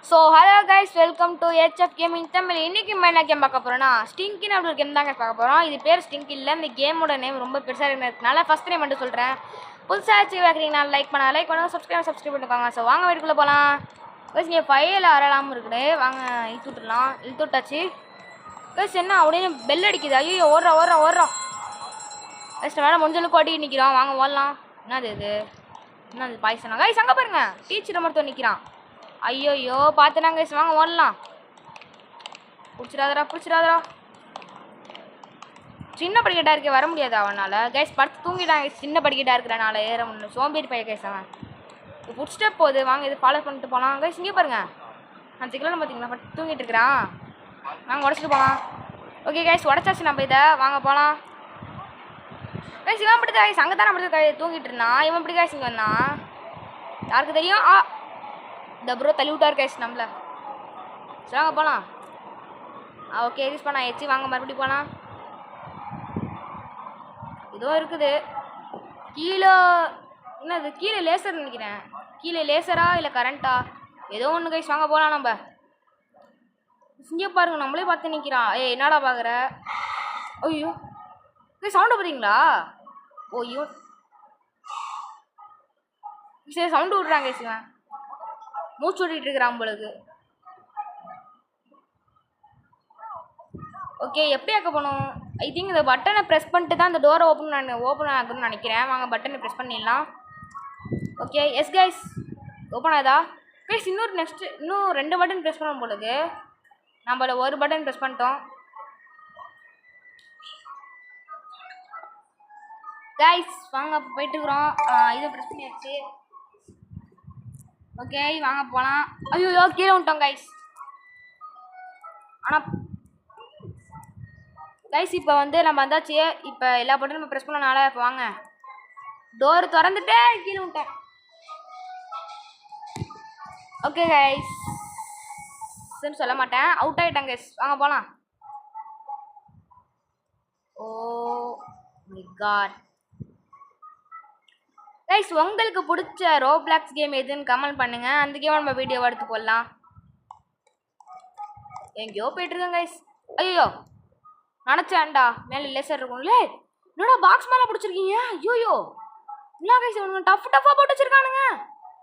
So hello guys, welcome to HF gaming Tamil. இன்றைக்கி என்ன game பார்க்க போகிறோன்னா ஸ்டிங்கின்னு அப்படி ஒரு கேம் தான் பார்க்க போகிறோம். இது பேர் ஸ்டிங்க் இல்லை. இந்த கேமோட நேம் ரொம்ப பெருசாக இருக்கிறதுனால ஃபஸ்ட் டைம் மட்டும் சொல்கிறேன். புதுசாக பார்க்குறீங்கன்னா லைக் பண்ணுங்கள், சப்ஸ்கிரைப் பண்ணிக்கோங்க. ஸோ வாங்க வீட்டுக்குள்ளே போகலாம். கைஸ் இங்கே ஃபைல் அறலாமல் இருக்குது. வாங்க இழுத்து விட்டுலாம். இழுத்து விட்டாச்சு. கைஸ் என்ன அப்படின்னு பெல் அடிக்குது. ஐயோ ஓடுறோம். கைஸ் வேலை முடிஞ்சளவுக்கு ஓட்டிட்டு நிற்கிறோம். வாங்க ஓடலாம். என்னது இது? என்னது பாய்சனா? கைஸ் அங்கே பாருங்க, டீச்சரை மட்டும் நிற்கிறான். ஐயோயோ பார்த்துனாங்க கைஸ். வாங்க ஓடலாம். பிடிச்சிடாதரா. சின்ன படிக்கட்டாக இருக்கே, வர முடியாது அவனால். கைஸ் படுத்து தூங்கிட்டாங்க. சின்ன படிக்கட்டாக இருக்கிறனால ஏற முடியும். சோம்பேறி பையன் கைஸ் அவன். இப்போ பிடிச்சிட்டே போகுது. வாங்க இது ஃபாலோ பண்ணிட்டு போகலாம். கைஸ் இங்கே பாருங்க, அந்த சிக்கலில் பார்த்தீங்களா பட்டு தூங்கிட்டு இருக்கிறான். வாங்க உடச்சிட்டு போகலாம். ஓகே கைஸ் உடச்சாச்சு நம்ம இதை. வாங்க போகலாம். கைஸ் இவன் இப்படி கைஸ் அங்கே தானே அப்படி தூங்கிட்டு இருந்தான். இவன் இப்படி கைஸ் இங்கே வந்தான். யாருக்கு தெரியும்? இந்த ப்ரோ தள்ளி விட்டார் கைஸ் நம்மள. சரி வாங்க போகலாம். ஓகே யூஸ் பண்ண ஆயிடுச்சு. வாங்க மறுபடியும் போகலாம். ஏதோ இருக்குது கீழே. என்னது கீழே? லேசர் நினைக்கிறேன். கீழே லேசரா இல்லை கரண்ட்டா ஏதோ ஒன்று கைஸ். வாங்க போகலாம். நம்ம இங்கே பாருங்க, நம்மளே பார்த்து நிற்கிறான். என்னடா பார்க்குற? ஐயோ கைஸ் சவுண்டு பார்த்தீங்களா? ஐயோ சரி சவுண்டு விட்றாங்க கைஸ். இவன் மூச்சு விட்டுட்டு இருக்கிறான் உங்களுக்கு. ஓகே எப்படி ஆக்க போகணும்? ஐ திங்க் இந்த பட்டனை ப்ரெஸ் பண்ணிட்டு தான் இந்த டோரை ஓப்பன் ஆகுதுன்னு நினைக்கிறேன். வாங்க பட்டனை ப்ரெஸ் பண்ணிடலாம். ஓகே எஸ் கைஸ் ஓப்பன் ஆகுதா? கைஸ் இன்னும் 2 பட்டன் ப்ரெஸ் பண்ண போலுது. நம்மள ஒரு பட்டன் ப்ரெஸ் பண்ணிட்டோம். கைஸ் வாங்க போயிட்டுருக்குறோம். இதை ப்ரெஸ் பண்ணியாச்சு. ஓகே வாங்க போகலாம். ஐயோ கீழே விட்டோம் கைஸ். ஆனால் கைஸ் இப்போ வந்து நம்ம வந்தாச்சு. இப்போ எல்லா பட்டனும் நம்ம ப்ரெஸ் பண்ணனால இப்போ வாங்க டோர் திறந்துட்டே கீழே விட்டேன். ஓகே கைஸ் சொல்ல மாட்டேன், அவுட் ஆகிட்டேன் கைஸ். வாங்க போகலாம். ஓ மை காட் கைஸ், உங்களுக்கு பிடிச்ச ரோப்ளாக்ஸ் கேம் எதுன்னு கமெண்ட் பண்ணுங்க. அந்த கேம் நம்ம வீடியோவை எடுத்து போடலாம். எங்கேயோ போயிட்டுருக்கேன் கைஸ். ஐயோ நினச்சேன்டா மேலே லேசர் இருக்கும்ல. என்னடா பாக்ஸ் மேலே பிடிச்சிருக்கீங்க? ஐயோயோ என்ன கைஸ் இவனுங்க டஃப்பாக போட்டு வச்சிருக்கானுங்க.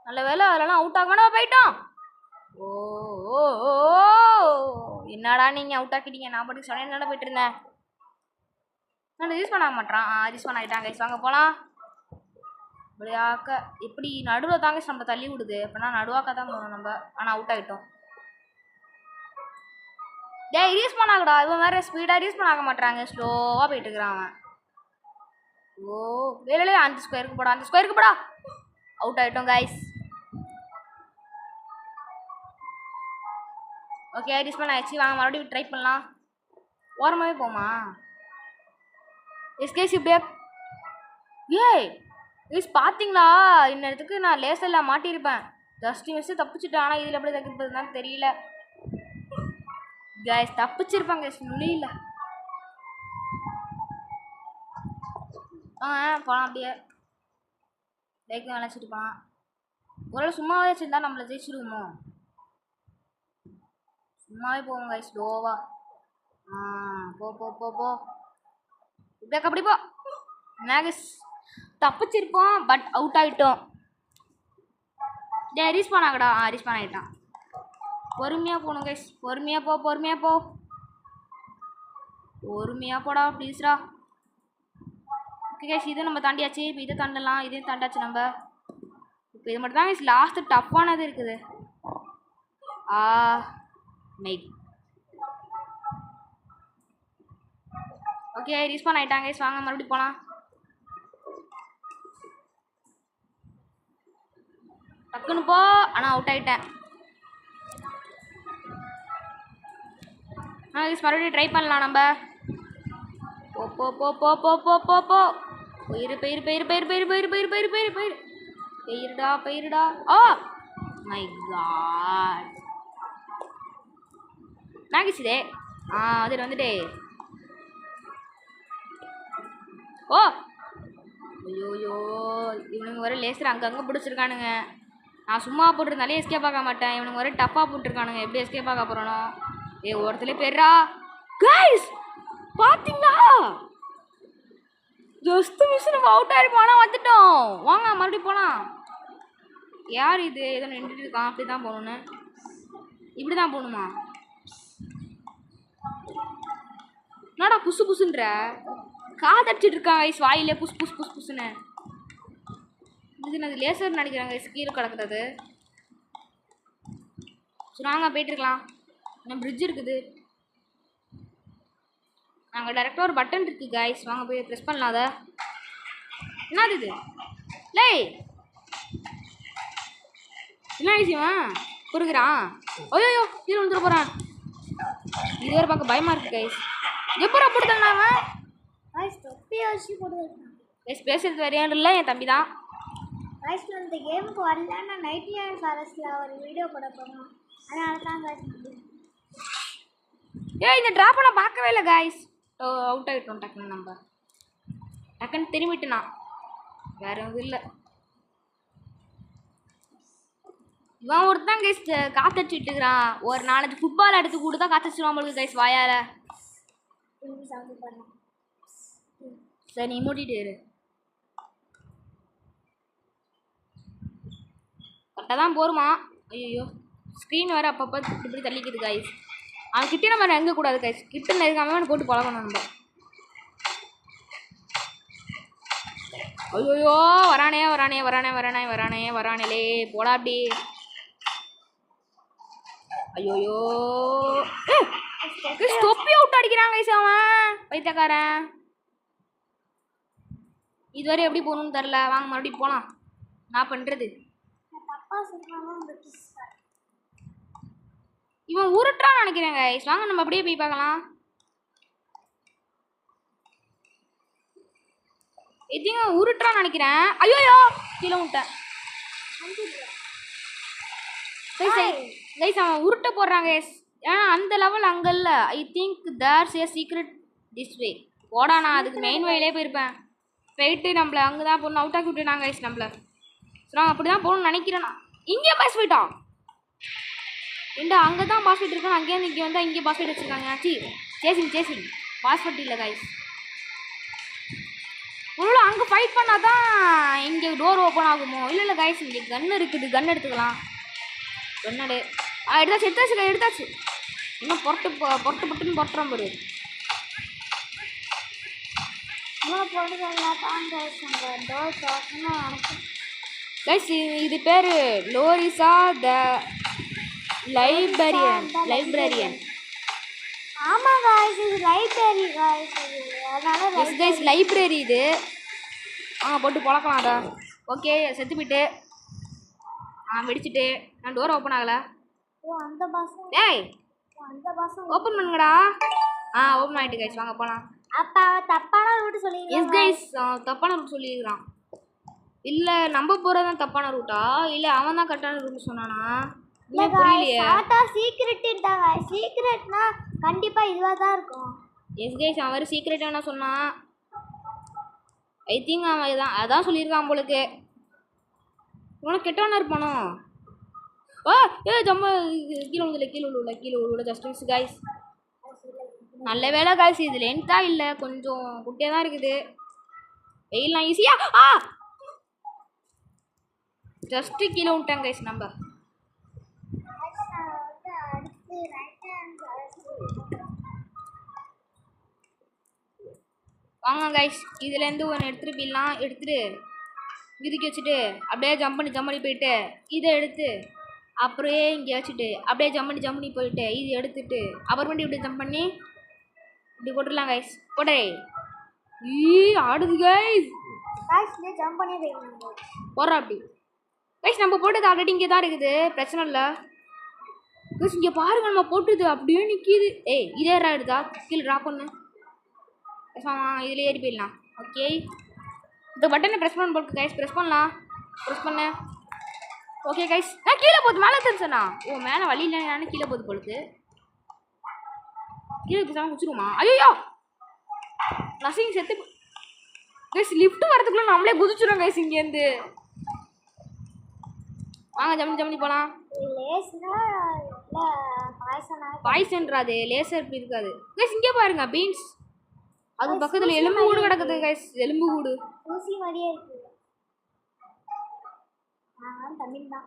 நல்ல வேலை அதெல்லாம் அவுட் ஆக வேணா போயிட்டோம். ஓ என்னடா நீங்கள் அவுட் ஆக்கிட்டீங்க. நான் பாட்டுக்கு சொன்னேன் என்னடா போயிட்டு இருந்தேன். நான் யூஸ் பண்ண மாட்டேறான். யூஸ் பண்ண ஆகிட்டான் கைஸ். வாங்க போகலாம். இப்படியாக்க எப்படி நடுவில் தாங்க நம்ம தள்ளி விடுது. அப்படின்னா நடுவாக்க தான் போகணும் நம்ம. ஆனால் அவுட் ஆகிட்டோம். ரீஸ் பண்ணாங்கடா. இவன் வேறு ஸ்பீடாக ரீஸ் பண்ண ஆக மாட்டாங்க. ஸ்லோவாக போயிட்டு இருக்கிறான் அவன். ஓ வேலையிலே அந்த ஸ்கொயருக்கு போடா. அவுட் ஆகிட்டோம் கைஸ். ஓகே ரீஸ் பண்ண ஆயிடுச்சு. வாங்க மறுபடியும் ட்ரை பண்ணலாம். ஓரமாகவே போமா? எஸ்கேஸ் இப்படியே பார்த்தீங்களா? இன்னத்துக்கு நான் லேசரில் மாட்டியிருப்பேன். Just miss தப்பிச்சுட்டேன். ஆனால் இதில் எப்படி தப்பிப்பதுன்னு தெரியல கைஸ். தப்பிச்சிருப்பாங்க கைஸ். நுழையில போகலாம். அப்படியே லைக் நினச்சிட்டு போகலாம். ஒரு சும்மாவே வச்சுருந்தா நம்மளை ஜெயிச்சிடுவோமோ? சும்மாவே போவோம் கைஸ் ஸ்லோவா. போ இப்படியா அப்படி போ. மேகஸ் தப்பிச்சிருப்போம் பட் அவுட் ஆகிட்டோம். ரீஸ் பண்ணாங்கடா. ரீஸ் பண்ண ஆகிட்டான். பொறுமையாக போகணும் கைஸ். பொறுமையாக போ. பொறுமையாக போடா ப்ளீஸ்ரா. ஓகே கைஸ் இதை நம்ம தாண்டியாச்சு. இப்போ இதை தாண்டலாம். இதையும் தாண்டாச்சு நம்ம. இப்போ இது மட்டும் தான் கைஸ் லாஸ்ட்டு டஃப்பானது இருக்குது. மைக் ஓகே ரீஸ் பண்ண ஆகிட்டாங்க கைஸ். வாங்க மறுபடியும் போகலாம். டக்குன்னு போ. ஆனால் அவுட் ஆகிட்டேன். மறுபடியும் ட்ரை பண்ணலாம் நம்ம. போ. பெயிருடா. மை காட் மேகிஸ் இதே. அது வந்துட்டே. ஐயோயோ இவனுங்க வர லேசர் அங்கங்கே பிடிச்சிருக்கானுங்க. நான் சும்மா போட்டிருந்தாலே எஸ்கேப் ஆக மாட்டேன். இவனுங்க ஒரே டஃப்பாக போட்டிருக்கானுங்க. எப்படி எஸ்கேப் ஆக போகிறானோ? ஒருத்தலே பேர்ரா கைஸ் பார்த்தீங்களா? ஜஸ்ட் மிஸ் நம்ம அவுட் ஆகிருப்போம். வந்துட்டோம். வாங்க மறுபடியும் போகலாம். யார் இது? ஏதோ நின்றுட்டு இருக்கான். அப்படி தான் போகணுன்னு. இப்படி தான் போகணுமா? என்னடா புசு புசுன்ற காதடிச்சிட்டு இருக்கான் கைஸ். வாயிலே புஸ் புஸ் புஸ் புசுன்னு. இது நான் லேசர் நினைக்கிறேன் கைஸ். கீழே கிடக்குறது. சரி வாங்க போயிட்டுருக்கலாம். இன்னும் பிரிட்ஜ் இருக்குது. நாங்கள் டேரெக்டாக ஒரு பட்டன் இருக்குது கைஸ். வாங்க போய் ப்ரெஸ் பண்ணலாம். அதை என்னது இது? லே என்ன விஷயம் கொடுக்குறான்? ஐயோ கீழே வந்துட போகிறான். இது வேறு பார்க்க பயமாக இருக்குது கைஸ். எப்போ போட்டுதாங்க கைஸ்? பேசுறது வேறு யாரும் இல்லை, என் தம்பி தான். இந்த கேமுக்கு வரல. நான் நைட்டியன் ஃபாரஸ்ட்டில் ஒரு வீடியோ போட போகிறோம். அதனால தான் இந்த ட்ராப்பை நான் பார்க்கவே இல்லை கைஸ். அவுட் ஆகிட்டோம் டக்குன்னு. நம்ம டக்குன்னு திரும்பிட்டுனா வேற எதுவும் இல்லை. இவன் ஒருத்தான் கைஸ் காத்தடிச்சுட்டு இருக்கிறான். ஒரு 4 ஃபுட்பால் எடுத்து கூட தான் காத்தடிச்சிருவான் நம்மளுக்கு கைஸ் வாயால். சரி நீ மூட்டிட்டு இரு. கரெக்டாக தான் போருமா? ஐயோ ஸ்க்ரீன் வேறு அப்பப்போ இப்படி தள்ளிக்குது கைஸ். அவன் கிட்டே நம்ம நெருங்க கூடாது கைஸ். கிட்ட நெருங்காம போட்டு பழகணும் நம்ம. ஐயோ வரானே வரானே வரானே வரானே வரானே வரானே போடா அப்படி. ஐயோயோ தொப்பி அவுட் அடிக்கிறான் கைஸ் அவன் பைத்தியக்காரன். இதுவரை எப்படி போகணும்னு தெரில. வாங்க மறுபடியும் போகலாம். நான் பண்ணுறது இவன் உருட்டுறான்னு நினைக்கிறேன் கைஸ். வாங்க நம்ம அப்படியே போய் பார்க்கலாம். எதிங்க உருட்டுறான்னு நினைக்கிறேன். ஐயோயோ கீழே விட்டேன் கைஸ். அவன் உருட்ட போடுறான் கைஸ். ஏன்னா அந்த லெவல் அங்கே இல்லை. I think there's A secret this way. போடா நான் அதுக்கு மெயின் வேலே போயிருப்பேன். போயிட்டு நம்மளை அங்கே தான் போகணும். அவுட் ஆக்கி விட்டுனாங்க கைஸ் நம்மளை. ஸோ நான் அப்படி தான் போகணும்னு நினைக்கிறேன். நான் இங்கே பாஸ் போயிட்டான். ஏண்டா அங்கே தான் பாஸ் போயிட்டு இருக்கான். அங்கேருந்து இங்கே வந்தால் இங்கே பாஸ் போயிட்டு வச்சுருக்காங்க. சேசிங் பாஸ் போட்டு இல்லை கைஸ். ஒருவேளை அங்கே ஃபைட் பண்ணால் தான் இங்கே டோர் ஓப்பன் ஆகுமோ? இல்லை கைஸ் இங்கே கன் இருக்குது. கன் எடுத்துக்கலாம். கன்னடு எடுத்தாச்சு எடுத்தாச்சு. இன்னும் பொட்டுன்னு பொட்டுறோம் பாரு. கைஸ் இது பேர் லோரிசா த லைப்ரரியன். ஆமாம் கைஸ் இது லைப்ரரி கைஸ். அதனால கைஸ் லைப்ரரி இது. போட்டு பழக்கலாம் அதை. ஓகே செத்து போயிட்டு வெடிச்சிட்டு நான் டோர் ஓப்பன் ஆகலை. அந்த பாஸ் டேய் அந்த பாஸ் ஓப்பன் பண்ணுங்கடா. ஓப்பன் ஆகிட்டு கைஸ் வாங்க போகலாம். அப்போ தப்பான ரூட் சொல்லிடுறேன். எஸ் கைஸ் தப்பான ரூட் சொல்லியிருக்கான். இல்லை நம்ம போகிறது தான் தப்பான ரூட்டா? இல்லை அவன் தான் கரெக்டான ரூட் சொன்னானா? புரியலையே. சீக்ரெட்டாங்க. சீக்ரெட்னா கண்டிப்பாக இதுவாக தான் இருக்கும். எஸ் கைஸ் அவன் வேறு சீக்ரெட்டாக என்ன சொன்னான்? ஐ திங்க் அவன் அதான் சொல்லியிருக்கான் உங்களுக்கு. உனக்கு கெட்டவனா இருப்பானோ? ஜம்ம கீழே உள்ள ஜஸ்ட் மிஸ் கைஸ். நல்ல வேலை கைஸ். இது லென்த்தாக இல்லை, கொஞ்சம் குட்டியாக தான் இருக்குது. வெயிலாம் ஈஸியா ஜஸ்ட்டு கீழே விட்டேன் கைஸ். நம்ம வாங்க கைஸ் இதுலேருந்து ஒன்று எடுத்துகிட்டு போயிடலாம். எடுத்துகிட்டு இதுக்கு வச்சுட்டு அப்படியே ஜம்ப் பண்ணி போயிட்டு இதை எடுத்து அப்படியே இங்கே வச்சுட்டு அப்படியே ஜம்ப் பண்ணி போயிட்டு இது எடுத்துட்டு அப்புறமேட்டு இப்படி ஜம்ப் பண்ணி இப்படி போட்டுடலாம் கைஸ். போட்டே ஆடுது கைஸ். ஜம்ப் பண்ணி போடுறா அப்படி கைஸ். நம்ம போட்டது ஆல்ரெடி இங்கே தான் இருக்குது, பிரச்சனை இல்லை கைஸ். இங்கே பாருங்க நம்ம போட்டது அப்படியே நிற்கிது. இதே எடுத்தா கீழே ட்ராப் பண்ணு. இதில் ஏறி போயிடலாம். ஓகே இந்த பட்டனை ப்ரெஸ் பண்ண போட்டு கைஸ். ப்ரெஸ் பண்ண ஓகே கைஸ். கீழே போகுது. மேலே தெரிஞ்சண்ணா. மேலே வழி இல்லை. நானும் கீழே போகுது பொழுது. கீழே பேசாமல் குச்சிருமா? ஐயோ நசிங் செத்து கைஸ். லிஃப்ட் வரதுக்குள்ள நம்மளே குதிச்சிடும் கைஸ் இங்கேருந்து. வாங்க ஜம்மி போகலாம். லேஸ்னா இல்லை பாய்சனா? பாய்சன்றாது, லேசர் இப்படி இருக்காது கைஸ். இங்கே பாருங்க பீன்ஸ், அது பக்கத்தில் எலும்பு கூடு கிடக்குது கைஸ். எலும்பு கூடு ஊசி மாதிரியே இருக்கு. தமிழ் தான்.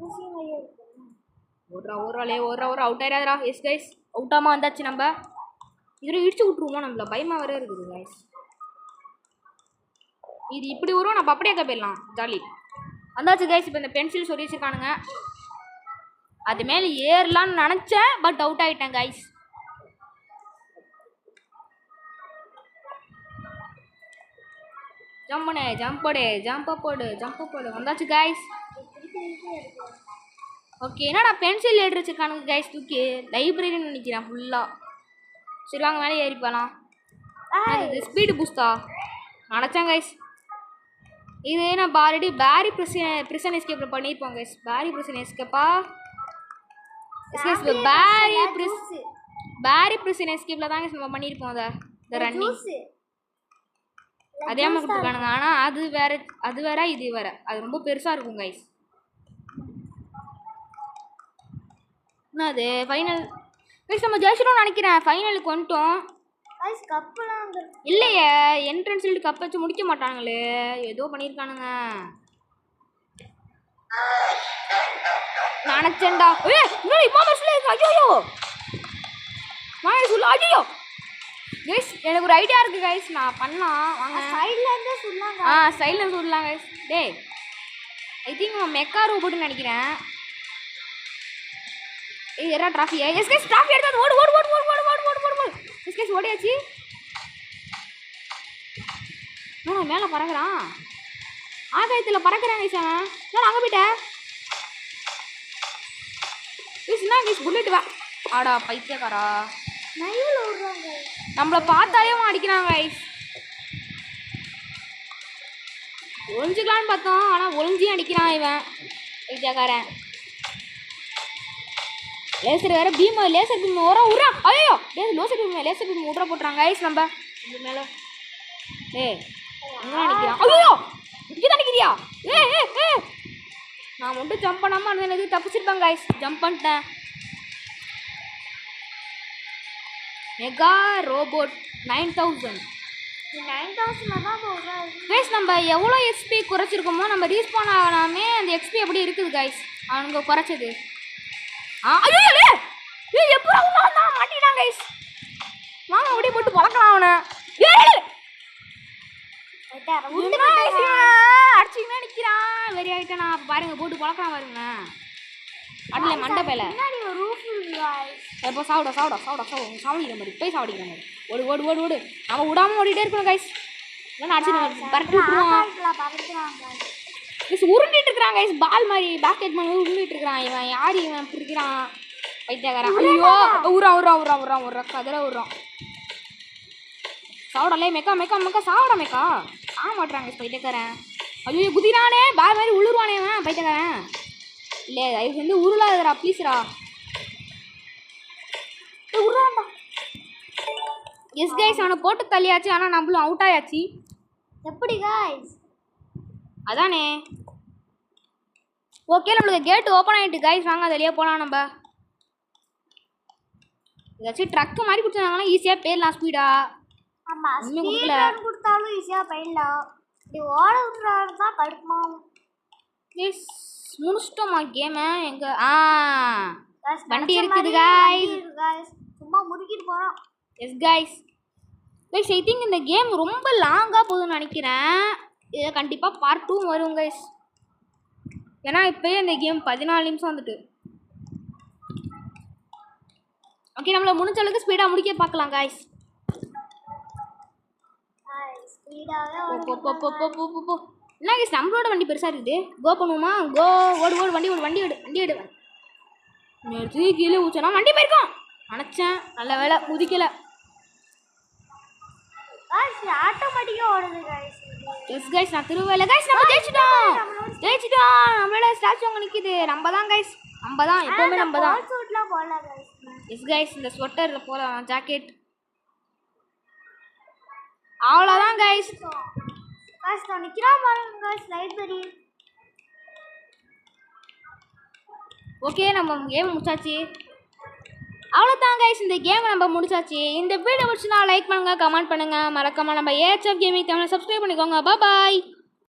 ஊசி மாதிரியே இருக்கு. ஓடுறா அவுட் ஆயிடாதரா. எஸ் கைஸ், அவுட்டாமல் வந்தாச்சு. நம்ம இதில் இடிச்சு விட்ருவோமோ, நம்மள பயமாக வேற இருக்குது கைஸ். இது இப்படி வரும், நம்ம அப்படியே போயிடலாம். ஜாலி வந்தாச்சு கைஸ். இப்போ இந்த பென்சில் சொல்லி வச்சுருக்கானுங்க, அது மேலே ஏறலான்னு நினச்சேன், பட் அவுட் ஆகிட்டேன் கைஸ். ஜம்ப் போடு. வந்தாச்சு கைஸ். ஓகே, என்னடா பென்சில் எடுத்து வச்சுருக்கானுங்க கைஸ். தூக்கி லைப்ரரின்னு நினைக்கிறேன் ஃபுல்லாக. சரி வாங்க மேலே ஏறி போகலாம். இது ஸ்பீடு பூஸ்டா நினச்சேன் கைஸ். இது நம்ம ஆல்ரெடி பிரிசன் எஸ்கேப்பில் பண்ணியிருப்போம் கைஸ். பிரிசன் எஸ்கேப்பா பிரிசன் எஸ்கேப்பில் தாங்க நம்ம பண்ணியிருப்போம். அதை ரன்னிங் அதே மாதிரி கொடுத்துருக்கானுங்க. ஆனால் அது வேற இது வேற, அது ரொம்ப பெருசாக இருக்கும் கைஸ். என்ன அது ஃபைனல் கைஸ், நம்ம ஜெயிச்சிட்டோம்னு நினைக்கிறேன். ஃபைனலுக்கு வந்துட்டோம். இல்லையே, என்ட்ரன்ஸ் சொல்லிட்டு கப் வச்சு முடிக்க மாட்டாங்களே, ஏதோ பண்ணியிருக்கானுங்க நினச்சேன்டா. ஐயோ கைஸ், எனக்கு ஒரு ஐடியா இருக்குது கைஸ், நான் பண்ணலாம் வாங்க. சைட்லேருந்தே சொல்லலாங்க. சைடில் சொல்லலாம் கைஸ். டேய் ஐ திங்க் மெக்கா ரோபோட்னு நினைக்கிறேன். ஏறா ட்ராஃபி. எஸ் கைஸ், ட்ராஃபி எடுத்து ஓடு. எஸ் கைஸ், ஓடியாச்சு. மேலே பறக்குறான், ஆகாயத்தில் பறக்குறான் கைஸ். அவன் நான் அங்கே போயிட்டேன் கைஸ். என்ன கைஸ், புல்லட் வா. ஆடா பைத்தியக்காரா, நம்மளை பார்த்தாலே அடிக்கிறாங்க கைஸ். ஒளிஞ்சுக்கலான்னு பார்த்தோம், ஆனால் ஒளிஞ்சியும் அடிக்கிறான் இவன் பைத்தியக்காரன். லேசர் வேற லேசர் பீம் விட்றா. ஐயோ லேசர் பீம் விட்ற போட்டுறாங்க கைஸ். நம்ம இது மேலே எங்கே நினைக்கிறான். ஐயோ இங்கே தான் நிற்கிறியா? நான் மட்டும் ஜம்ப் பண்ணாமல் அந்த எனக்கு தப்பிச்சிருப்பேன் கைஸ். ஜம்ப் பண்ணிட்டேன். Mega robot 9000 guys. நம்ம எவ்வளோ எக்ஸ்பி குறைச்சிருக்கோமோ, நம்ம ரீஸ்பான் ஆகலாமே அந்த எக்ஸ்பி எப்படி இருக்குது கைஸ் அவனுங்க குறைச்சது. எப்போ மாட்டினான் கைஸ். வாங்க அப்படியே போட்டு பழக்கலாம் அவனை. அடிச்சுக்கினா நிற்கிறான், வெறி ஆகிட்டேனா பாருங்க. போட்டு பழக்கலாம் பாருங்க. அதுல மண்டை பேல எப்போ சாப்பிட சாவடிக்கிற மாதிரி போய் சாவடிக்கிற மாதிரி. ஓடு அவன் விடாமல் ஓடிட்டே இருக்கணும் கைஸ். இல்லைன்னா அடிச்சு பரட்டி விட்டுருவான். உருண்டிட்டு இருக்கிறான் கைஸ், பால் மாதிரி பேஸ்கெட் மாதிரி உருண்டிட்டு இருக்கிறான். இவன் யார் இவன் பிடிக்கிறான் பைத்தியக்காரன். ஐயோ உர்றான் கதிர விட்றான். சாப்பிடலே மெக்கா சாப்பிட ஆக மாட்டுறாங்க பைத்தியக்காரன். ஐயோ குதிரானே, பால் மாதிரி உழுருவானே அவன் பைத்தியக்காரன். இல்லை இது வந்து உருளாதரா ப்ளீஸ்ரா. உருளாண்டா. எஸ் கைஸ், அவனை போட்டு தள்ளியாச்சு, ஆனால் நம்மளும் அவுட் ஆயாச்சு. எப்படி கைஸ்? அதானே. ஓகே, நம்மளுக்கு கேட்டு ஓப்பன் ஆகிட்டு கைஸ். வாங்க அதிலேயே போகலாம். நம்ம ஏதாச்சும் ட்ரக்கு மாதிரி கொடுத்தாங்கன்னா ஈஸியாக போயிடலாம் ஸ்பீடாக. ஆமாம், ஸ்பீட் கொடுத்தாலும் ஈஸியாக போயிடலாம். இப்படி ஓட விட்டுறாரு தான் கடுப்பாகும். ப்ளீஸ் முடிச்சிட்டோமா கேமை? எங்கே வண்டி இருக்குது கைஸ். சும்மா முறுக்கிட்டு போகிறோம். எஸ் கைஸ் ஐ திங்க் இந்த கேம் ரொம்ப லாங்காக போகுதுன்னு நினைக்கிறேன். இதை கண்டிப்பாக பார்ட் 2 வரும் கைஸ். ஏன்னா இப்போயே இந்த கேம் 14 நிமிஷம் வந்துட்டு. ஓகே, நம்மளை முடிஞ்ச அளவுக்கு ஸ்பீடாக முடிக்க பார்க்கலாம் கைஸ். என்ன கைஸ், நம்மளோட வண்டி பெருசாக இருக்குது. கோ பண்ணுவோமா? கோ ஓடு வண்டி எடு. நேற்று கீழே ஊச்சனா வண்டி போயிருக்கோம் நினச்சேன். நல்ல வேலை குதிக்கலை. ஆட்டோமேட்டிக்கா ஓடுது गाइस. எஸ் गाइस, நான் திருவேல गाइस. நம்ம ஜெயிச்சிட்டோம். நம்மளோட ஸ்டாச்சு அங்க நிக்குது. நம்ம தான் गाइस, நம்ம தான் எப்பவுமே நம்ம தான். சூட்ல போலாம் गाइस. எஸ் गाइस, இந்த ஸ்வெட்டர்ல போலாம், ஜாக்கெட். அவ்வளவுதான் गाइस. காசு நான் நிற்கிறான் பாருங்க லைப்ரரி. ஓகே நம்ம கேம் முடிச்சாச்சு. அவ்வளோதான் கைஸ், இந்த கேமை நம்ம முடிச்சாச்சு. இந்த வீடியோ முடிச்சுனா லைக் பண்ணுங்கள், கமெண்ட் பண்ணுங்கள், மறக்காமல் நம்ம ஏஹெச்எஃப் கேமிங் தமிழை சப்ஸ்கிரைப் பண்ணிக்கோங்க. பாய்.